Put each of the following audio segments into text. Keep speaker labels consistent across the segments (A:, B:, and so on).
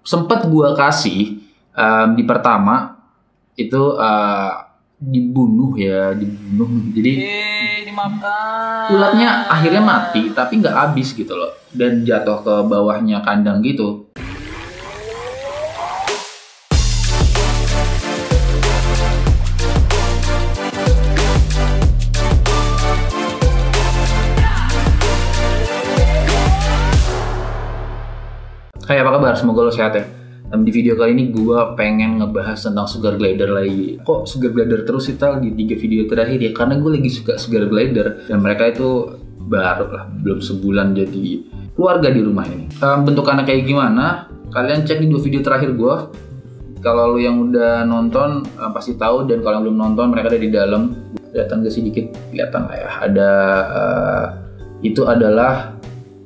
A: Sempat gua kasih di pertama itu dibunuh. Jadi
B: dimakan.
A: ulatnya akhirnya mati tapi nggak habis gitu loh, dan jatuh ke bawahnya kandang gitu. Hai, apa kabar? Semoga lo sehat ya. Di video kali ini gue pengen ngebahas tentang sugar glider lagi. Kok sugar glider terus sih Tal di 3 video terakhir ya? Karena gue lagi suka sugar glider dan mereka itu baru lah, belum sebulan jadi keluarga di rumah ini. Bentukannya kayak gimana? Kalian cek di 2 video terakhir gue. Kalau lo yang udah nonton pasti tahu, dan kalau yang belum nonton mereka ada di dalam. Kelihatan gak sih dikit? Kelihatan lah ya. Ada itu adalah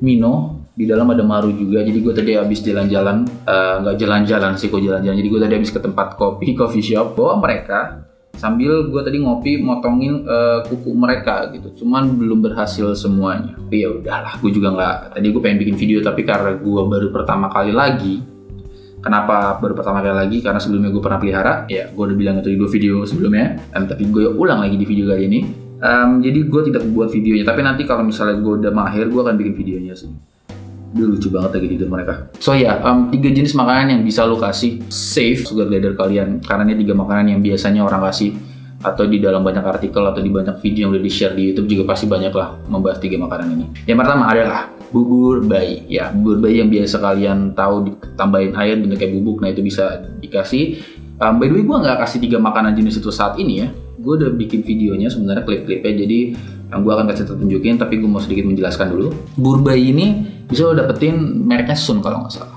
A: Mino. Di dalam ada Maru juga. Jadi gue tadi habis jalan-jalan, nggak jalan-jalan sih, kok jalan-jalan. Jadi gue tadi habis ke tempat coffee shop bawa mereka, sambil gue tadi ngopi motongin kuku mereka gitu. Cuman belum berhasil semuanya. Tapi ya udahlah, gue juga nggak. Tadi gue pengen bikin video, tapi karena gue baru pertama kali lagi. Kenapa baru pertama kali lagi? Karena sebelumnya gue pernah pelihara. Ya, gue udah bilang itu di 2 video sebelumnya. Tapi gue ulang lagi di video kali ini. Jadi gue tidak buat videonya. Tapi nanti kalau misalnya gue udah mahir, gue akan bikin videonya sih. Dulu lucu banget lagi tidur mereka. So ya, 3 jenis makanan yang bisa lo kasih save sugar glider kalian. Karena ini 3 makanan yang biasanya orang kasih, atau di dalam banyak artikel atau di banyak video yang udah di share di YouTube juga pasti banyak lah membahas 3 makanan ini. Yang pertama adalah bubur bayi. Ya, bubur bayi yang biasa kalian tahu ditambahin air bentuk kayak bubuk. Nah, itu bisa dikasih. By the way, gue nggak kasih 3 makanan jenis itu saat ini ya. Gue udah bikin videonya sebenarnya, klip-klipnya. Jadi yang gue akan kasih tunjukin, tapi gue mau sedikit menjelaskan dulu. Bubur bayi ini bisa lo dapetin mereknya Sun kalau nggak salah.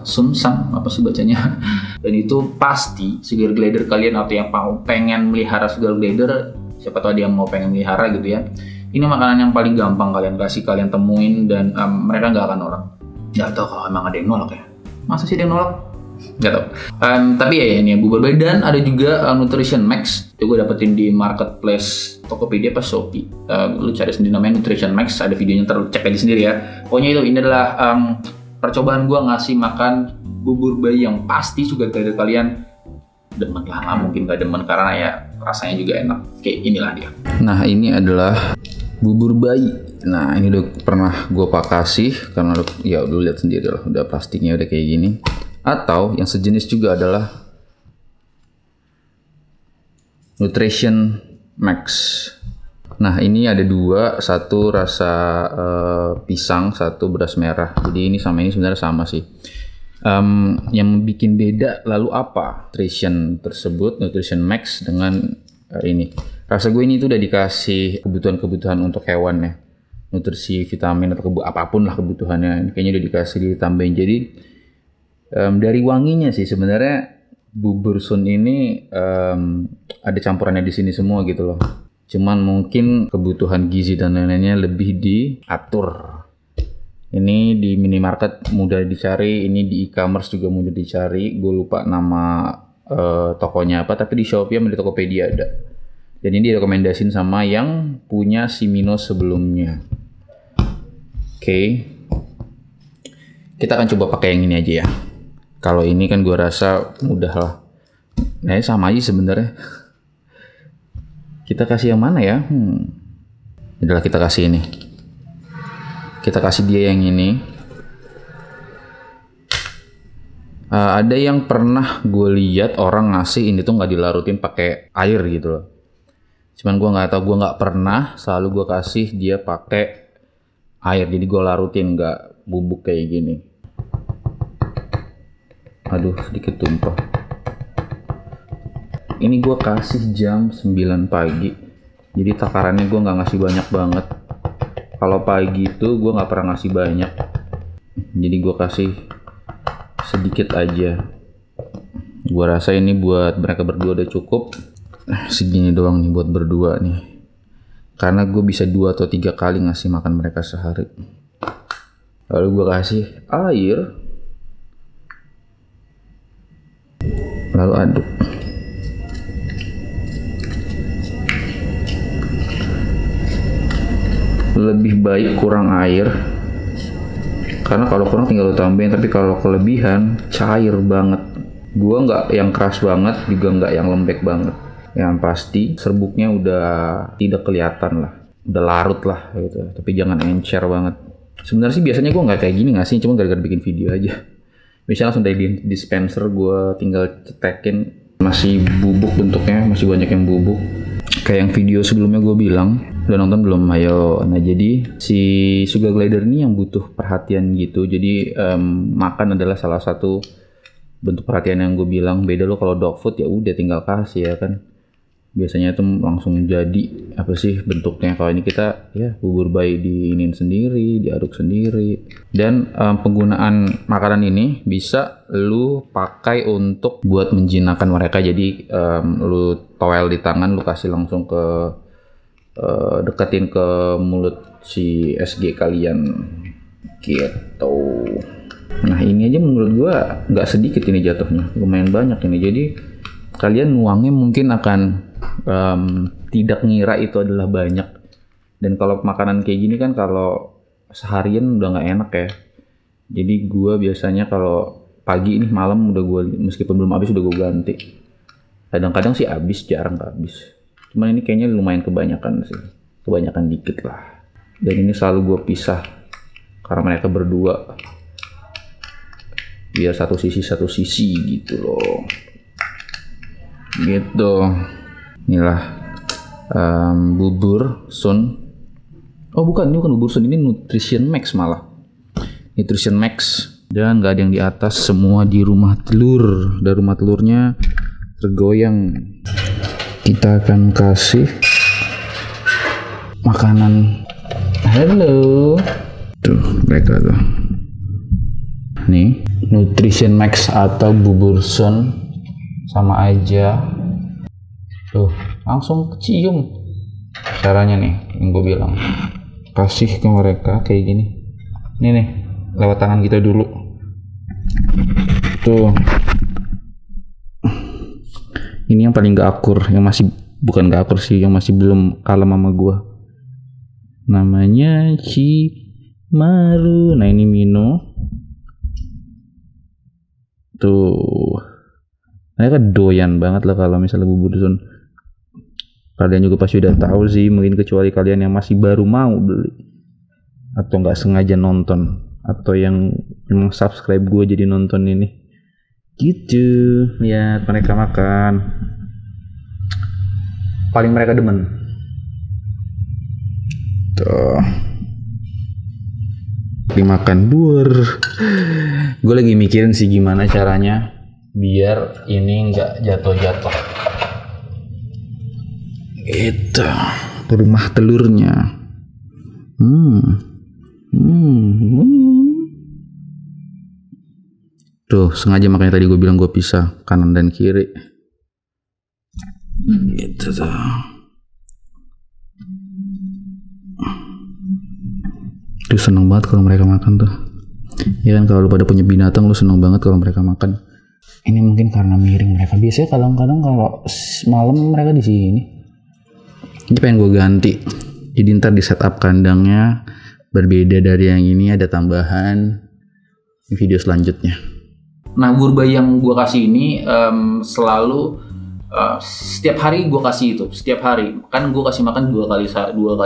A: Sun Sang apa sih bacanya? Dan itu pasti sugar glider kalian atau yang mau pengen melihara sugar glider, siapa tahu dia mau pengen melihara gitu ya. Ini makanan yang paling gampang kalian kasih, kalian temuin, dan mereka nggak akan nolak. Nggak tahu kalau emang ada yang nolak ya. Masa sih ada yang nolak? Nggak tahu. Tapi ya ini bubur bayi. Dan ada juga Nutrition Max. Itu gue dapetin di marketplace Tokopedia apa Shopee. Lu cari sendiri namanya Nutrition Max. Ada videonya, ntar lu cek aja sendiri ya. Pokoknya ini adalah percobaan gue ngasih makan bubur bayi yang pasti sugar glider kalian demen lah. Nggak mungkin gak demen karena ya rasanya juga enak. Kayak inilah dia. Nah, ini adalah bubur bayi. Nah, ini udah pernah gue kasih karena ya udah lihat sendiri lah, udah plastiknya udah kayak gini. Atau yang sejenis juga adalah Nutrition Max. Nah, ini ada 2, satu rasa pisang, satu beras merah. Jadi ini sama ini sebenarnya sama sih. Yang bikin beda lalu apa? Nutrition tersebut, Nutrition Max dengan ini. Rasa gue ini tuh udah dikasih kebutuhan-kebutuhan untuk hewan ya. Nutrisi, vitamin atau apapun lah kebutuhannya. Kayaknya udah dikasih ditambahin. Jadi dari wanginya sih sebenarnya bubur Sun ini ada campurannya di sini semua gitu loh. Cuman mungkin kebutuhan gizi dan lain-lainnya lebih diatur. Ini di minimarket mudah dicari, ini di e-commerce juga mudah dicari. Gue lupa nama tokonya apa, tapi di Shopee sama di Tokopedia ada. Dan ini direkomendasiin sama yang punya si Mino sebelumnya. Oke. Kita akan coba pakai yang ini aja ya. Kalau ini kan gue rasa mudah lah. Nah, sama aja sebenarnya. Kita kasih yang mana ya? Adalah kita kasih ini. Kita kasih dia yang ini. Ada yang pernah gue lihat orang ngasih ini tuh nggak dilarutin pakai air gitu loh. Cuman gue nggak tahu, gue nggak pernah. Selalu gue kasih dia pakai air. Jadi gue larutin, nggak bubuk kayak gini. Aduh, sedikit tumpah. Ini gue kasih jam 9 pagi. Jadi takarannya gue nggak ngasih banyak banget. Kalau pagi itu gue nggak pernah ngasih banyak. Jadi gue kasih sedikit aja. Gue rasa ini buat mereka berdua udah cukup. Segini doang nih buat berdua nih. Karena gue bisa 2 atau 3 kali ngasih makan mereka sehari. Lalu gue kasih air. Lalu aduk. Lebih baik kurang air Karena kalau kurang tinggal lu tambahin, tapi kalau kelebihan cair banget. Gua nggak yang keras banget, juga nggak yang lembek banget. Yang pasti serbuknya udah tidak kelihatan lah, udah larut lah gitu. Tapi jangan encer banget. Sebenarnya sih biasanya gua nggak kayak gini nggak sih, cuma gara-gara bikin video aja. Misalnya langsung dari dispenser gua tinggal cetekin, masih bubuk bentuknya, masih banyak yang bubuk. Kayak yang video sebelumnya gue bilang, udah nonton belum? Ayo. Nah jadi si sugar glider ini yang butuh perhatian gitu. Jadi makan adalah salah satu bentuk perhatian yang gue bilang. Beda lo kalau dog food ya udah tinggal kasih ya kan. Biasanya itu langsung jadi apa sih bentuknya. Kalau ini kita ya bubur bayi diinin sendiri, diaduk sendiri. Dan penggunaan makanan ini bisa lu pakai untuk buat menjinakkan mereka. Jadi lu towel di tangan, lu kasih langsung ke deketin ke mulut si SG kalian gitu. Nah ini aja menurut gua nggak sedikit ini jatuhnya, lumayan banyak ini. Jadi kalian nuangnya mungkin akan tidak ngira itu adalah banyak. Dan kalau makanan kayak gini kan kalau seharian udah nggak enak ya. Jadi gua biasanya kalau pagi ini malam udah gua, meskipun belum habis udah gua ganti. Kadang-kadang sih habis, jarang nggak habis. Cuman ini kayaknya lumayan kebanyakan sih, kebanyakan dikit lah. Dan ini selalu gue pisah karena mereka berdua, biar satu sisi gitu loh. Gitu. Inilah bubur Sun. Oh bukan, ini bukan bubur Sun, ini Nutrition Max malah. Nutrition Max. Dan nggak ada yang di atas, semua di rumah telur. Dan rumah telurnya tergoyang. Kita akan kasih makanan. Halo. Tuh mereka tuh. Nih Nutrition Max atau bubur Sun sama aja. Tuh langsung kecium. Caranya nih yang gue bilang, kasih ke mereka kayak gini. Nih lewat tangan kita dulu. Tuh. Ini yang paling gak akur, yang masih bukan gak akur sih, yang masih belum kalem sama gua. Namanya Cimaru. Nah ini Mino. Tuh. Mereka doyan banget lah kalau misalnya bubur Sun. Kalian juga pasti udah tahu sih, mungkin kecuali kalian yang masih baru mau beli atau nggak sengaja nonton, atau yang memang subscribe gue jadi nonton ini. Gitu, lihat mereka makan. Paling mereka demen. Tuh. Dimakan dur. Gue lagi mikirin sih gimana caranya biar ini nggak jatuh-jatuh. Itu rumah telurnya. Tuh sengaja makanya tadi gue bilang gue pisah kanan dan kiri. Gitu tuh. Tuh seneng banget kalau mereka makan tuh. Ya kan kalau lu pada punya binatang lu seneng banget kalau mereka makan. Ini mungkin karena miring mereka. Biasanya kadang-kadang kalau malam mereka di sini. Ini pengen gue ganti. Jadi ntar di setup kandangnya berbeda dari yang ini, ada tambahan di video selanjutnya. Nah bubur bayi yang gue kasih ini selalu setiap hari gue kasih itu, setiap hari. Kan gue kasih makan dua kali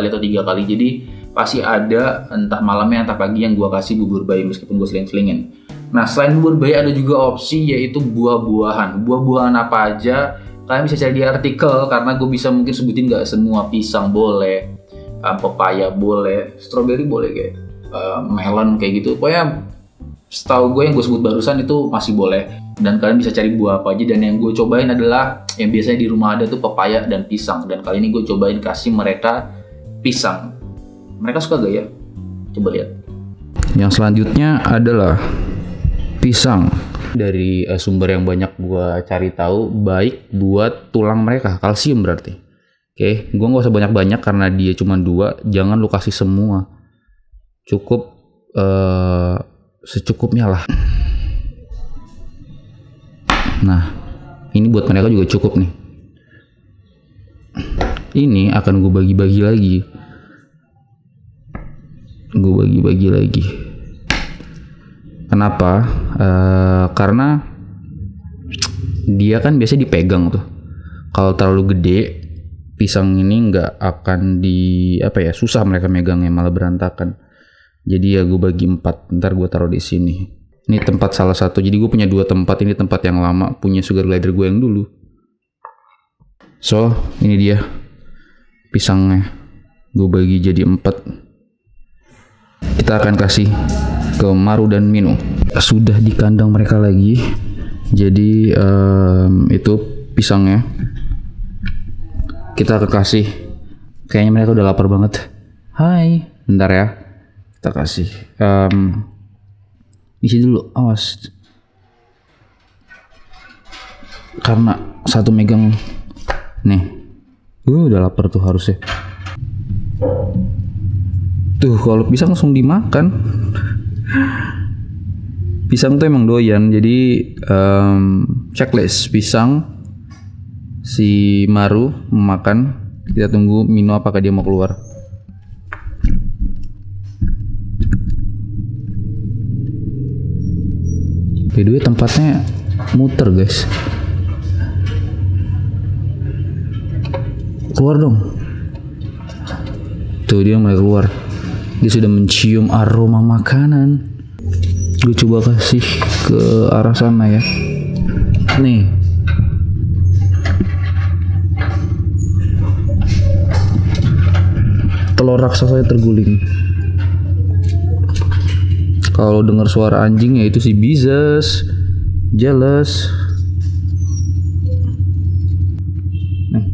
A: atau 3 kali. Jadi pasti ada entah malamnya entah pagi yang gue kasih bubur bayi meskipun gue seling-selingin. Nah selain bubur bayi ada juga opsi yaitu buah-buahan. Buah-buahan apa aja kalian bisa cari di artikel, karena gue bisa mungkin sebutin nggak semua. Pisang boleh, pepaya boleh, stroberi boleh, kayak melon kayak gitu. Pokoknya setahu gue yang gue sebut barusan itu masih boleh. Dan kalian bisa cari buah apa aja. Dan yang gue cobain adalah yang biasanya di rumah ada tuh pepaya dan pisang. Dan kali ini gue cobain kasih mereka pisang. Mereka suka gak ya? Coba lihat. Yang selanjutnya adalah pisang. Dari sumber yang banyak gue cari tahu, baik buat tulang mereka, kalsium berarti. Oke, gue nggak usah banyak-banyak karena dia cuma 2. Jangan lu kasih semua, cukup secukupnya lah. Nah, ini buat mereka juga cukup nih. Ini akan gue bagi-bagi lagi. Kenapa? Karena dia kan biasanya dipegang tuh. Kalau terlalu gede, pisang ini nggak akan susah mereka megangnya, malah berantakan. Jadi ya gue bagi 4. Ntar gue taruh di sini. Ini tempat salah satu. Jadi gue punya 2 tempat. Ini tempat yang lama, punya sugar glider gue yang dulu. So ini dia pisangnya. Gue bagi jadi 4. Kita akan kasih ke Maru dan Mino. Sudah di kandang mereka lagi. Jadi itu pisangnya. Kita akan kasih. Kayaknya mereka udah lapar banget. Hai. Bentar ya. Kita kasih. Isi dulu. Awas. Karena satu megang. Nih. Udah lapar tuh harusnya. Tuh kalau pisang langsung dimakan. Pisang tuh emang doyan. Jadi checklist pisang, si Maru memakan. Kita tunggu Mino apakah dia mau keluar. By the way, tempatnya muter guys. Keluar dong. Tuh dia mulai keluar. Dia sudah mencium aroma makanan. Gue coba kasih ke arah sana ya. Nih. Telur raksasa terguling. Kalau dengar suara anjing ya itu si Bizes. Jealous. Nih.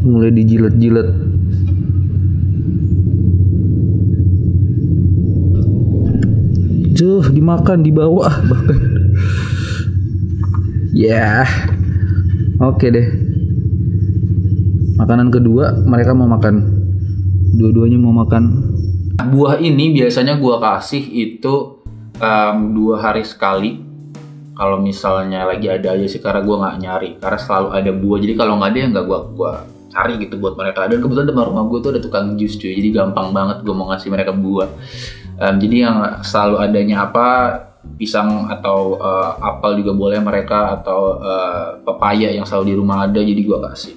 A: Mulai dijilat-jilat. Dimakan di bawah bahkan. Ya. Oke deh. Makanan kedua mereka mau makan. Dua-duanya mau makan. Buah ini biasanya gua kasih itu 2 hari sekali. Kalau misalnya lagi ada aja sih, karena gua nggak nyari. Karena selalu ada buah. Jadi kalau nggak ada ya nggak gua cari gitu buat mereka. Dan kebetulan di rumah gue tuh ada tukang jus cuy. Jadi gampang banget gue mau ngasih mereka buah. Jadi yang selalu adanya apa, pisang atau apel juga boleh mereka, atau pepaya yang selalu di rumah ada, jadi gue kasih.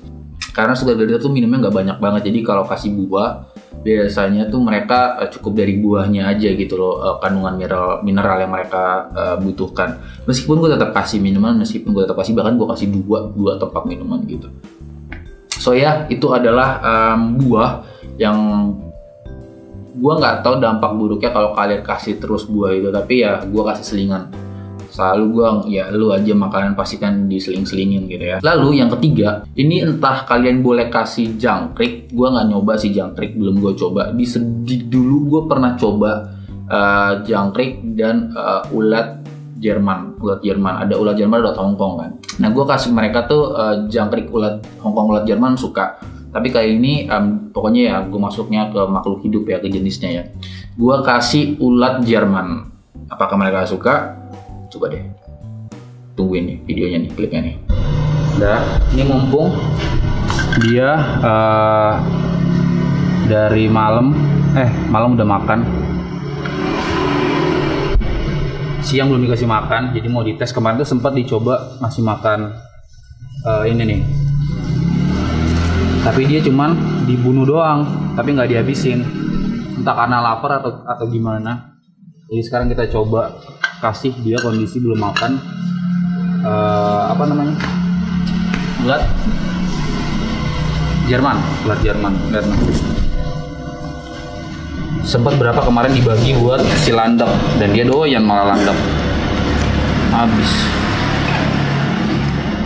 A: Karena sugar glider tuh minumnya nggak banyak banget. Jadi kalau kasih buah biasanya tuh mereka cukup dari buahnya aja gitu loh, kandungan mineral yang mereka butuhkan. Meskipun gue tetap kasih minuman, bahkan gue kasih dua tempat minuman gitu. So ya, itu adalah buah yang gue nggak tahu dampak buruknya kalau kalian kasih terus buah itu, tapi ya gue kasih selingan. Selalu gue ya lu aja makanan pastikan diseling-selingin gitu ya. Lalu yang ketiga, ini entah kalian boleh kasih jangkrik. Gue nggak nyoba sih jangkrik, belum gue coba. Dulu gue pernah coba jangkrik dan ulat Jerman. Ada ulat Jerman, ada ulat Hongkong kan. Nah gue kasih mereka tuh jangkrik ulat Hongkong, ulat Jerman suka. Tapi kali ini pokoknya ya gue masuknya ke makhluk hidup ya, ke jenisnya ya. Gue kasih ulat Jerman. Apakah mereka suka? Coba deh. Tungguin nih videonya nih, klipnya nih. Udah, ini mumpung dia dari malam udah makan. Siang belum dikasih makan, jadi mau dites. Kemarin tuh sempat dicoba masih makan ini nih. Tapi dia cuman dibunuh doang, tapi nggak dihabisin. Entah karena lapar atau gimana. Jadi sekarang kita coba kasih dia kondisi belum makan. Ulat Jerman. Lihat nih. Sempat berapa kemarin dibagi buat si landep, dan dia doyan malah landep. Habis.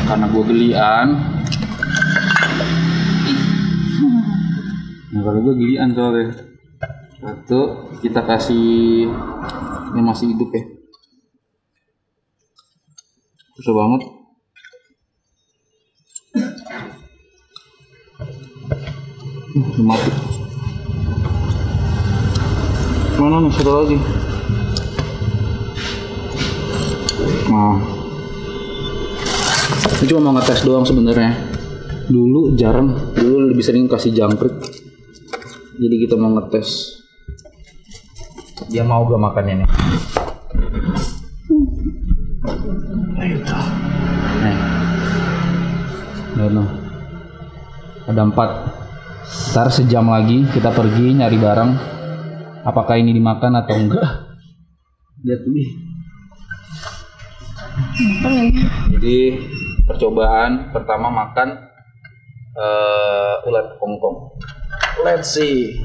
A: Karena gue gelian. Nah kalau gue gilian soalnya. Satu, kita kasih yang masih hidup ya. Susah banget. Mati. Mana nih satu lagi? Nah, Ini cuma mau ngetes doang sebenarnya. Dulu lebih sering kasih jangkrik. Jadi kita mau ngetes. Dia mau gak makannya nih? Nih. Ada 4. Ntar sejam lagi kita pergi nyari barang. Apakah ini dimakan atau enggak? Lihat nih. Jadi percobaan pertama makan ulat Hongkong. Let's see.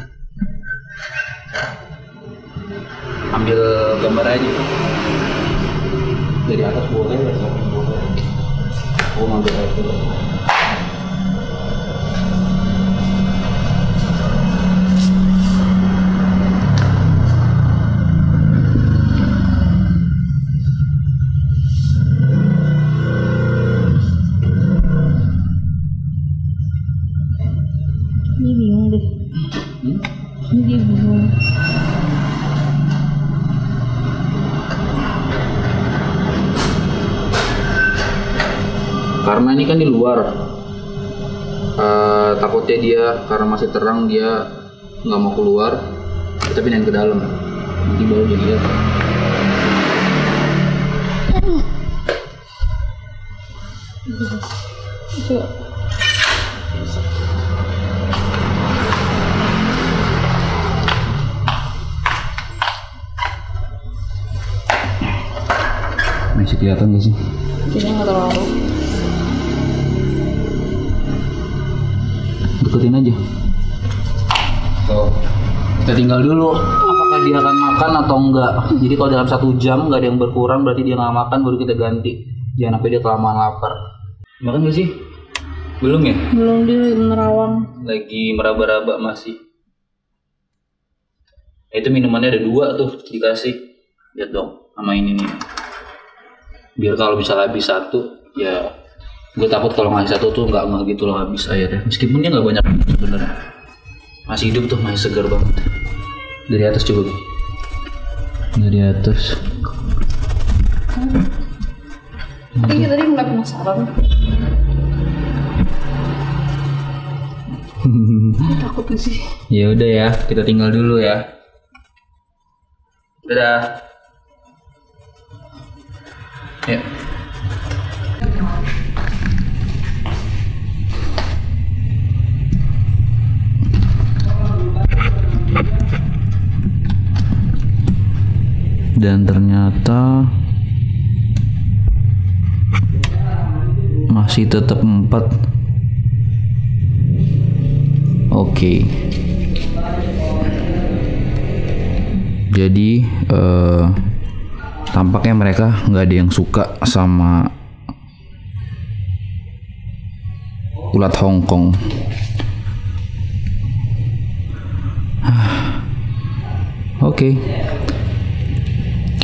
A: Ambil gambar aja. Dari atas boleh, dari samping boleh. Aku ngambil itu.
C: Ini bingung deh. Ini dia bingung.
A: Karena ini kan di luar, takutnya dia karena masih terang dia nggak mau keluar, kita pindahin ke dalam. Nanti baru dia lihat. Masih kelihatan gak sih?
C: Kayaknya nggak terlalu.
A: Deketin aja. Tuh. Kita tinggal dulu. Apakah dia akan makan atau enggak? Jadi kalau dalam 1 jam nggak ada yang berkurang, berarti dia nggak makan, baru kita ganti. Jangan sampai dia kelamaan lapar. Makan gak sih? Belum ya?
C: Belum, dia menerawang.
A: Lagi meraba-raba masih. Itu minumannya ada 2 tuh dikasih. Lihat dong sama ini nih. Biar kalau misalnya habis 1, ya gue takut kalau ngasih 1 tuh nggak gitu loh habis airnya. Meskipun dia nggak banyak sebenarnya. Masih hidup tuh, masih segar banget. Dari atas coba gue. Dari atas.
C: Kayaknya tadi mulai penasaran. Takut gak sih?
A: Ya udah ya, kita tinggal dulu ya. Dadah. Ya. Dan ternyata masih tetap 4. Oke. Jadi tampaknya mereka nggak ada yang suka sama ulat Hongkong. Oke.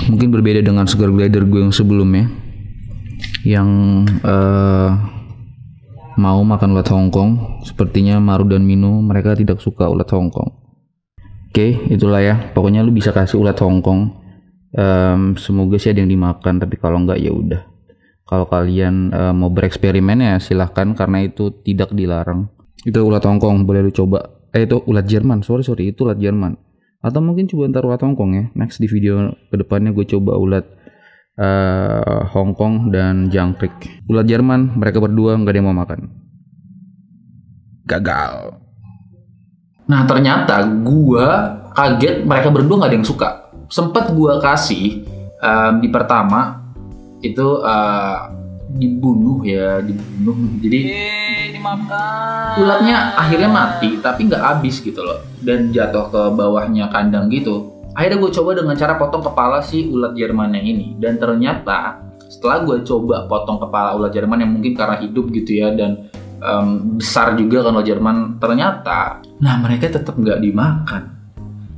A: Mungkin berbeda dengan sugar glider gue yang sebelumnya, yang mau makan ulat Hongkong. Sepertinya Maru dan Minu mereka tidak suka ulat Hongkong. Oke, itulah ya. Pokoknya lu bisa kasih ulat Hongkong. Semoga sih ada yang dimakan, tapi kalau enggak ya udah. Kalau kalian mau bereksperimen ya silahkan, karena itu tidak dilarang. Itu ulat Hongkong, boleh lu coba. Itu ulat Jerman, sorry itu ulat Jerman. Atau mungkin coba ntar ulat Hongkong ya. Next di video kedepannya gue coba ulat Hongkong dan jangkrik. Ulat Jerman mereka berdua nggak ada yang mau makan. Gagal. Nah ternyata gue kaget mereka berdua nggak ada yang suka. Sempet gue kasih di pertama itu dibunuh. Jadi
B: dimakan.
A: ulatnya akhirnya mati tapi nggak habis gitu loh, dan jatuh ke bawahnya kandang gitu. Akhirnya gue coba dengan cara potong kepala si ulat Jermannya ini, dan ternyata setelah gue coba potong kepala ulat Jerman yang mungkin karena hidup gitu ya, dan besar juga kan ulat Jerman, ternyata mereka tetap nggak dimakan.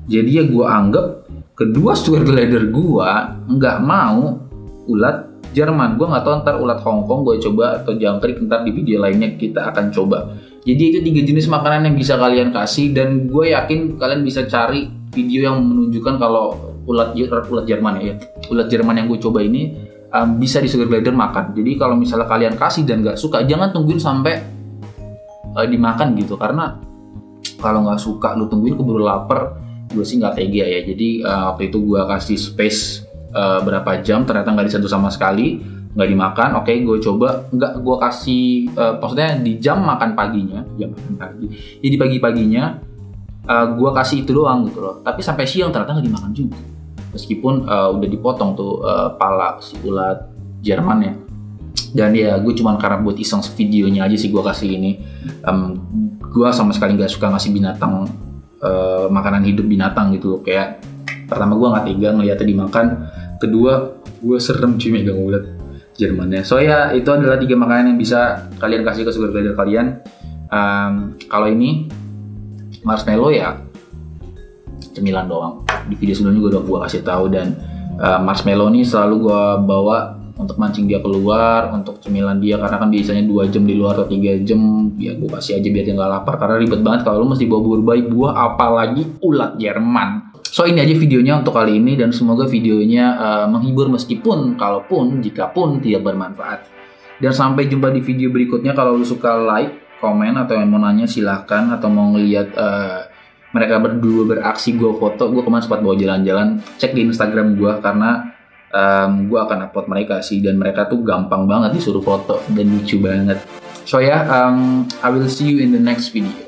A: Jadi ya gue anggap kedua sugar glider gue nggak mau ulat Jerman. Gue nggak tahu ntar ulat Hongkong gue coba atau jangkrik, ntar di video lainnya kita akan coba. Jadi itu 3 jenis makanan yang bisa kalian kasih, dan gue yakin kalian bisa cari video yang menunjukkan kalau ulat Jerman ya, ulat Jerman yang gue coba ini bisa di sugar glider makan. Jadi kalau misalnya kalian kasih dan nggak suka, jangan tungguin sampai dimakan gitu, karena kalau nggak suka lu tungguin keburu lapar, gue sih nggak tega ya. Jadi waktu itu gue kasih space berapa jam, ternyata nggak disentuh sama sekali, nggak dimakan. Oke, gue coba nggak gue kasih, maksudnya di jam makan paginya, jadi pagi-paginya gue kasih itu doang gitu loh. Tapi sampai siang ternyata nggak dimakan juga, meskipun udah dipotong tuh pala si ulat Jerman ya. Dan ya gue cuman karena buat iseng videonya aja sih gue kasih ini. Gue sama sekali nggak suka ngasih binatang makanan hidup binatang gitu. Kayak pertama gue nggak tega ngeliatnya dimakan, kedua gue serem cuy megang ulat Jermannya. So ya itu adalah 3 makanan yang bisa kalian kasih ke sugar glider kalian. Kalau ini marshmallow ya cemilan doang. Di video sebelumnya gue udah gue kasih tahu. Dan marshmallow ini selalu gue bawa untuk mancing dia keluar, untuk cemilan dia, karena kan biasanya 2 jam di luar atau 3 jam, ya gue kasih aja biar dia nggak lapar, karena ribet banget kalau lu mesti bawa berbagai buah, apalagi ulat Jerman. So ini aja videonya untuk kali ini, dan semoga videonya menghibur meskipun jikapun tidak bermanfaat. Dan sampai jumpa di video berikutnya. Kalau lu suka like, komen, atau yang mau nanya silahkan, atau mau ngeliat mereka berdua beraksi gue foto. Gue kemarin sempat bawa jalan-jalan, cek di Instagram gue, karena gue akan upload mereka sih, dan mereka tuh gampang banget disuruh foto dan lucu banget. So ya, I will see you in the next video.